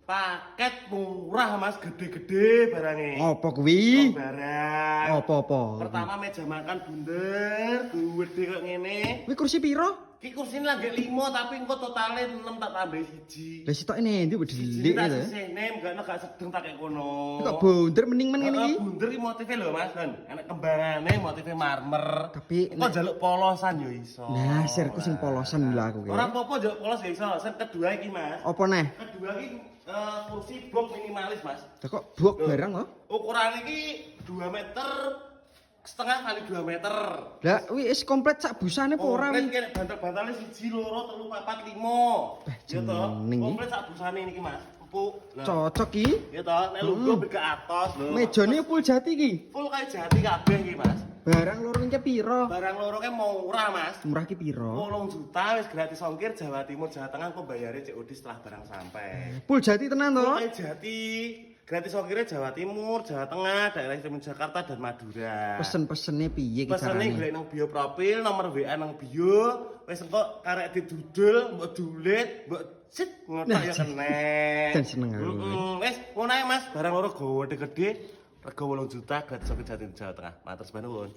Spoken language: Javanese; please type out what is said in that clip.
Paket murah Mas, gede-gede barangnya. Apa kuwi? Barang. Apa-apa? Pertama meja makan bunder, gede kok ngene. Kuwi kursi piro? Ki kursine lagi 5 tapi engko totale 6 tak tambah 1. Lah sitok endi mbok delik Tak to. sisihne gak sedeng tak kek kono. Kok bunder mending men ngene iki. Bunder iki motive lho Mas, kan. Enak kembangane motive marmer. Tapi kok njaluk polosan ya iso. Nah, sirku sing polosan lho aku ki. Ora apa-apa njaluk polos ya iso. Sen kedua iki Mas. Apa neh? Kedua iki kursi box minimalis Mas. Lah kok buak barang kok? Ukuran iki 2 meter setengah kali 2 meter. Lah kuwi wis komplit sak busane apa ora Komplit kuwi? kene bantal-bantale 1, 2, 3, 4, 5. Ya toh. jeneng iki. Komplit sak busane niki Mas. Empuk. Nah, Cocok iki. ya toh, nek lugu ke atas lho. Mejane full jati iki. Full kayak jati kabeh iki Mas. Barang loro iki piro? Barang loro ke murah Mas. Murah ki piro? 8 juta wis gratis ongkir Jawa Timur Jawa Tengah kok bayarnya COD setelah barang sampai. Full jati tenan to? Kayak jati gratis ongkirnya Jawa Timur, Jawa Tengah, daerah istimewa Jakarta dan Madura. Pesen-pesene piye ki Pesene carane? golek nang bio profil, nomor WA nang bio, wis engko karek didudul, mbok dulit, mbok sit ngotak ya kenen. Dan seneng aku. Wis ngono ae Mas, barang loro gede-gede, rego 8 juta gratis ongkir Jawa Timur Jawa Tengah. Matur nuwun.